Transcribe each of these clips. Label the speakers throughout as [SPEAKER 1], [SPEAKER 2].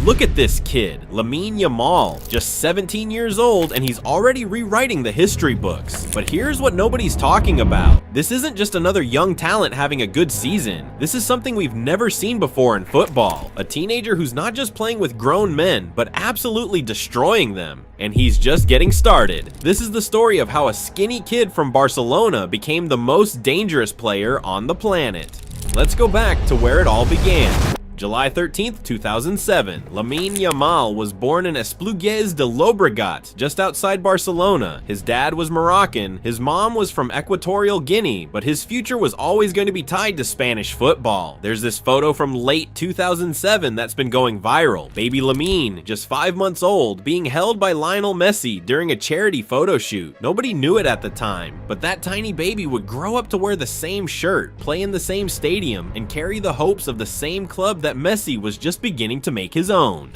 [SPEAKER 1] Look at this kid, Lamine Yamal, just 17 years old and he's already rewriting the history books. But here's what nobody's talking about. This isn't just another young talent having a good season. This is something we've never seen before in football. A teenager who's not just playing with grown men, but absolutely destroying them. And he's just getting started. This is the story of how a skinny kid from Barcelona became the most dangerous player on the planet. Let's go back to where it all began. July 13th, 2007, Lamine Yamal was born in Esplugues de Llobregat, just outside Barcelona. His dad was Moroccan, his mom was from Equatorial Guinea, but his future was always going to be tied to Spanish football. There's this photo from late 2007 that's been going viral. Baby Lamine, just 5 months old, being held by Lionel Messi during a charity photo shoot. Nobody knew it at the time, but that tiny baby would grow up to wear the same shirt, play in the same stadium, and carry the hopes of the same club that Messi was just beginning to make his own.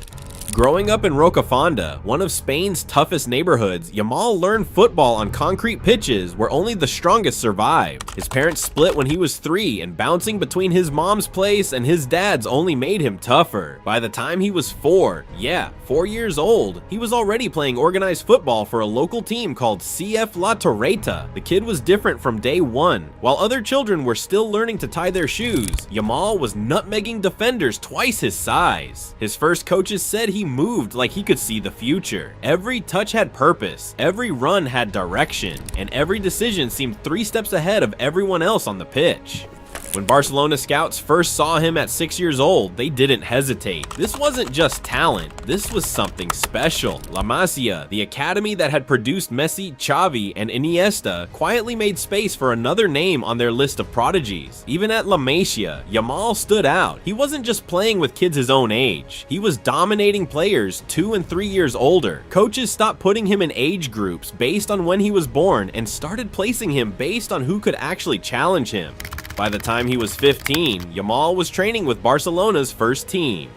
[SPEAKER 1] Growing up in Rocafonda, one of Spain's toughest neighborhoods, Yamal learned football on concrete pitches where only the strongest survived. His parents split when he was 3, and bouncing between his mom's place and his dad's only made him tougher. By the time he was 4 years old, he was already playing organized football for a local team called CF La Torreta. The kid was different from day one. While other children were still learning to tie their shoes, Yamal was nutmegging defenders twice his size. His first coaches said he moved like he could see the future. Every touch had purpose, every run had direction, and every decision seemed 3 steps ahead of everyone else on the pitch. When Barcelona scouts first saw him at 6 years old, they didn't hesitate. This wasn't just talent, this was something special. La Masia, the academy that had produced Messi, Xavi, and Iniesta, quietly made space for another name on their list of prodigies. Even at La Masia, Yamal stood out. He wasn't just playing with kids his own age, he was dominating players 2 and 3 years older. Coaches stopped putting him in age groups based on when he was born and started placing him based on who could actually challenge him. By the time he was 15, Yamal was training with Barcelona's first team.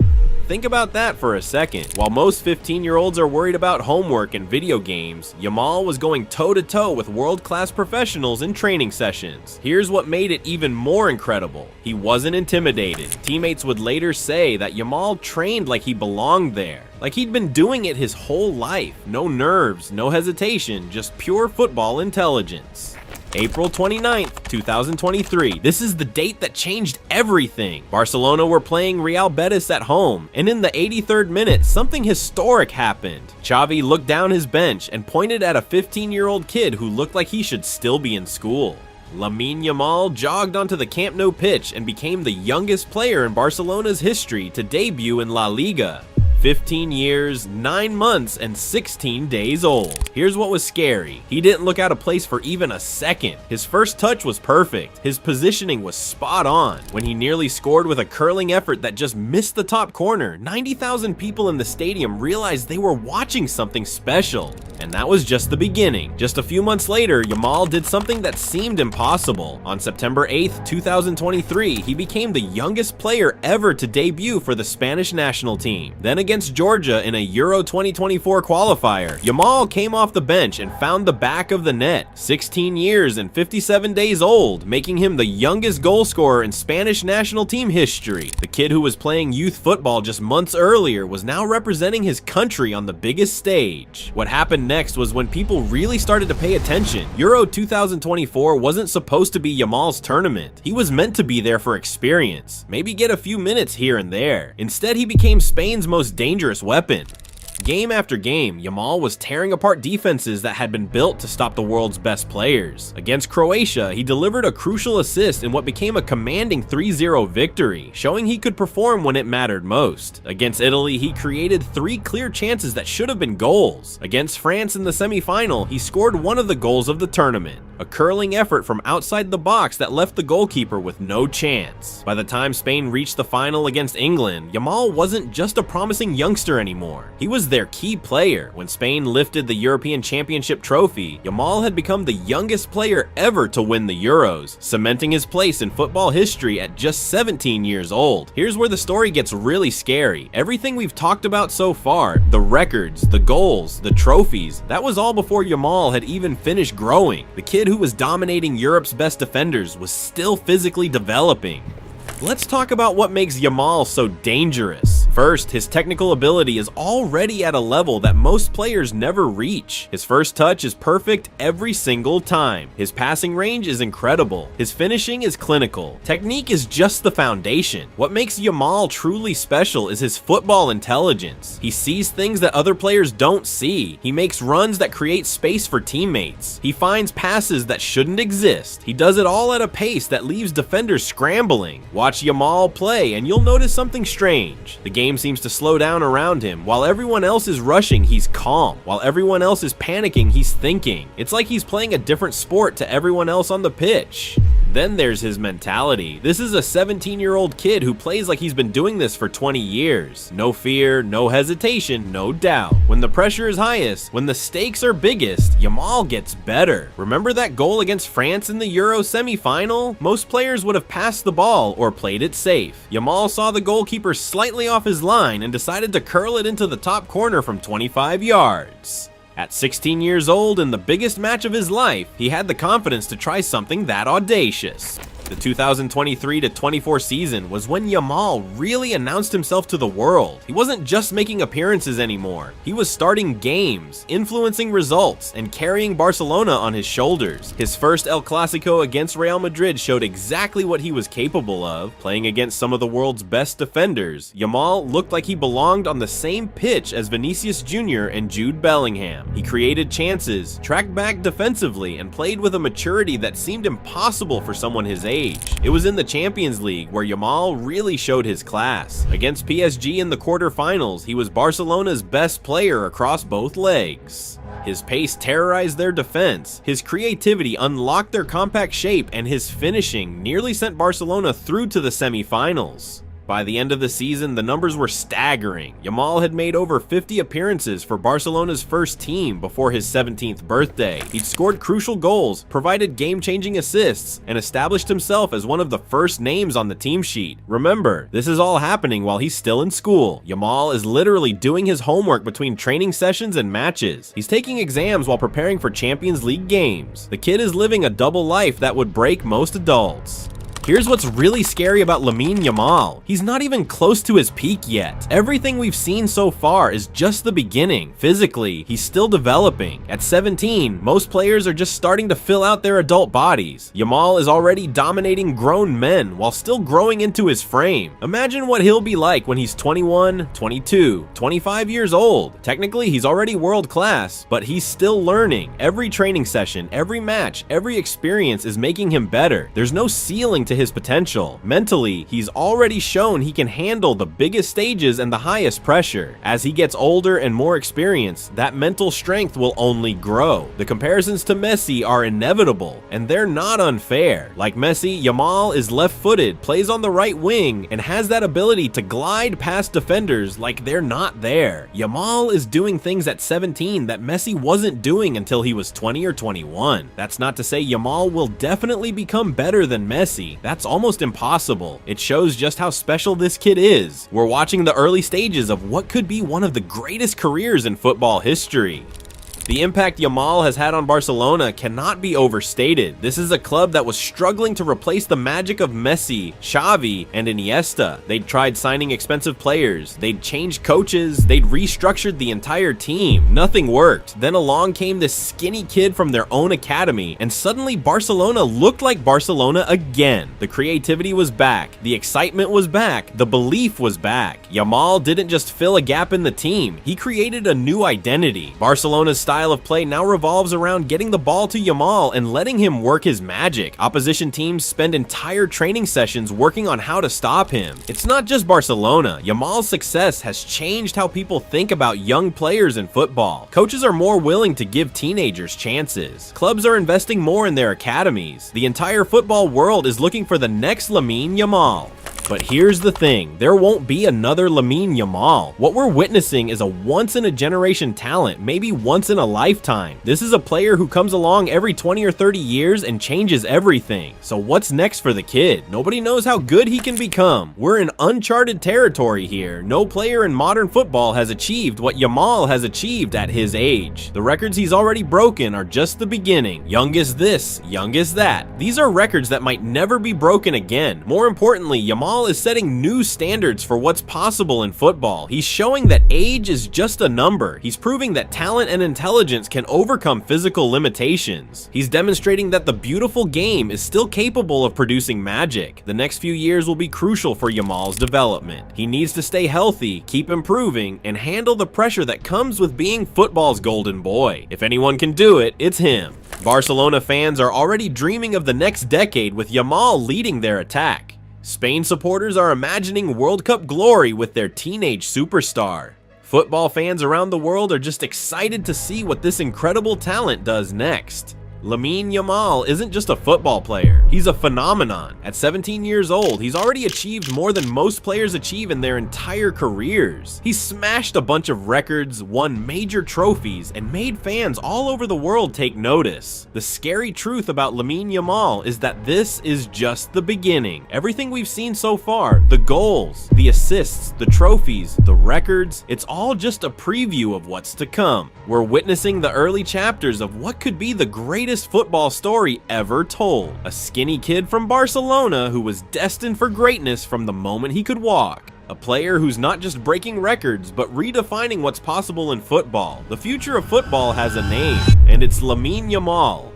[SPEAKER 1] Think about that for a second. While most 15-year-olds are worried about homework and video games, Yamal was going toe-to-toe with world-class professionals in training sessions. Here's what made it even more incredible. He wasn't intimidated. Teammates would later say that Yamal trained like he belonged there, like he'd been doing it his whole life. No nerves, no hesitation, just pure football intelligence. April 29th, 2023. This is the date that changed everything. Barcelona were playing Real Betis at home, and in the 83rd minute, something historic happened. Xavi looked down his bench and pointed at a 15-year-old kid who looked like he should still be in school. Lamine Yamal jogged onto the Camp Nou pitch and became the youngest player in Barcelona's history to debut in La Liga. 15 years, 9 months, and 16 days old. Here's what was scary. He didn't look out of place for even a second. His first touch was perfect. His positioning was spot on. When he nearly scored with a curling effort that just missed the top corner, 90,000 people in the stadium realized they were watching something special. And that was just the beginning. Just a few months later, Yamal did something that seemed impossible. On September 8th, 2023, he became the youngest player ever to debut for the Spanish national team. Then against Georgia in a Euro 2024 qualifier, Yamal came off the bench and found the back of the net. 16 years and 57 days old, making him the youngest goal scorer in Spanish national team history. The kid who was playing youth football just months earlier was now representing his country on the biggest stage. What happened next was when people really started to pay attention. Euro 2024 wasn't supposed to be Yamal's tournament. He was meant to be there for experience, maybe get a few minutes here and there. Instead, he became Spain's most dangerous weapon. Game after game, Yamal was tearing apart defenses that had been built to stop the world's best players. Against Croatia, he delivered a crucial assist in what became a commanding 3-0 victory, showing he could perform when it mattered most. Against Italy, he created 3 clear chances that should have been goals. Against France in the semi-final, he scored one of the goals of the tournament, a curling effort from outside the box that left the goalkeeper with no chance. By the time Spain reached the final against England, Yamal wasn't just a promising youngster anymore. He was their key player. When Spain lifted the European Championship trophy, Yamal had become the youngest player ever to win the Euros, cementing his place in football history at just 17 years old. Here's where the story gets really scary. Everything we've talked about so far, the records, the goals, the trophies, that was all before Yamal had even finished growing. The kid who was dominating Europe's best defenders was still physically developing. Let's talk about what makes Yamal so dangerous. First, his technical ability is already at a level that most players never reach. His first touch is perfect every single time. His passing range is incredible. His finishing is clinical. Technique is just the foundation. What makes Yamal truly special is his football intelligence. He sees things that other players don't see. He makes runs that create space for teammates. He finds passes that shouldn't exist. He does it all at a pace that leaves defenders scrambling. Watch Yamal play and you'll notice something strange. The game seems to slow down around him. While everyone else is rushing, he's calm. While everyone else is panicking, he's thinking. It's like he's playing a different sport to everyone else on the pitch. Then there's his mentality. This is a 17-year-old kid who plays like he's been doing this for 20 years. No fear, no hesitation, no doubt. When the pressure is highest, when the stakes are biggest, Yamal gets better. Remember that goal against France in the Euro semi-final? Most players would have passed the ball or played it safe. Yamal saw the goalkeeper slightly off his line and decided to curl it into the top corner from 25 yards. At 16 years old, in the biggest match of his life, he had the confidence to try something that audacious. The 2023-24 season was when Yamal really announced himself to the world. He wasn't just making appearances anymore. He was starting games, influencing results, and carrying Barcelona on his shoulders. His first El Clasico against Real Madrid showed exactly what he was capable of. Playing against some of the world's best defenders, Yamal looked like he belonged on the same pitch as Vinicius Jr. and Jude Bellingham. He created chances, tracked back defensively, and played with a maturity that seemed impossible for someone his age. It was in the Champions League where Yamal really showed his class. Against PSG in the quarterfinals, he was Barcelona's best player across both legs. His pace terrorized their defense, his creativity unlocked their compact shape, and his finishing nearly sent Barcelona through to the semi-finals. By the end of the season, the numbers were staggering. Yamal had made over 50 appearances for Barcelona's first team before his 17th birthday. He'd scored crucial goals, provided game-changing assists, and established himself as one of the first names on the team sheet. Remember, this is all happening while he's still in school. Yamal is literally doing his homework between training sessions and matches. He's taking exams while preparing for Champions League games. The kid is living a double life that would break most adults. Here's what's really scary about Lamine Yamal. He's not even close to his peak yet. Everything we've seen so far is just the beginning. Physically, he's still developing. At 17, most players are just starting to fill out their adult bodies. Yamal is already dominating grown men while still growing into his frame. Imagine what he'll be like when he's 21, 22, 25 years old. Technically, he's already world class, but he's still learning. Every training session, every match, every experience is making him better. There's no ceiling to his potential. Mentally, he's already shown he can handle the biggest stages and the highest pressure. As he gets older and more experienced, that mental strength will only grow. The comparisons to Messi are inevitable, and they're not unfair. Like Messi, Yamal is left-footed, plays on the right wing, and has that ability to glide past defenders like they're not there. Yamal is doing things at 17 that Messi wasn't doing until he was 20 or 21. That's not to say Yamal will definitely become better than Messi. That's almost impossible. It shows just how special this kid is. We're watching the early stages of what could be one of the greatest careers in football history. The impact Yamal has had on Barcelona cannot be overstated. This is a club that was struggling to replace the magic of Messi, Xavi, and Iniesta. They'd tried signing expensive players, they'd changed coaches, they'd restructured the entire team. Nothing worked. Then along came this skinny kid from their own academy, and suddenly Barcelona looked like Barcelona again. The creativity was back, the excitement was back, the belief was back. Yamal didn't just fill a gap in the team, he created a new identity. Barcelona's style of play now revolves around getting the ball to Yamal and letting him work his magic. Opposition teams spend entire training sessions working on how to stop him. It's not just Barcelona. Yamal's success has changed how people think about young players in football. Coaches are more willing to give teenagers chances. Clubs are investing more in their academies. The entire football world is looking for the next Lamine Yamal. But here's the thing, there won't be another Lamine Yamal. What we're witnessing is a once-in-a-generation talent, maybe once in a lifetime. This is a player who comes along every 20 or 30 years and changes everything. So what's next for the kid? Nobody knows how good he can become. We're in uncharted territory here. No player in modern football has achieved what Yamal has achieved at his age. The records he's already broken are just the beginning. Youngest this, youngest that. These are records that might never be broken again. More importantly, Yamal Yamal is setting new standards for what's possible in football. He's showing that age is just a number. He's proving that talent and intelligence can overcome physical limitations. He's demonstrating that the beautiful game is still capable of producing magic. The next few years will be crucial for Yamal's development. He needs to stay healthy, keep improving, and handle the pressure that comes with being football's golden boy. If anyone can do it, it's him. Barcelona fans are already dreaming of the next decade with Yamal leading their attack. Spain supporters are imagining World Cup glory with their teenage superstar. Football fans around the world are just excited to see what this incredible talent does next. Lamine Yamal isn't just a football player, he's a phenomenon. At 17 years old, he's already achieved more than most players achieve in their entire careers. He's smashed a bunch of records, won major trophies, and made fans all over the world take notice. The scary truth about Lamine Yamal is that this is just the beginning. Everything we've seen so far, the goals, the assists, the trophies, the records, it's all just a preview of what's to come. We're witnessing the early chapters of what could be the greatest football story ever told. A skinny kid from Barcelona who was destined for greatness from the moment he could walk. A player who's not just breaking records, but redefining what's possible in football. The future of football has a name, and it's Lamine Yamal.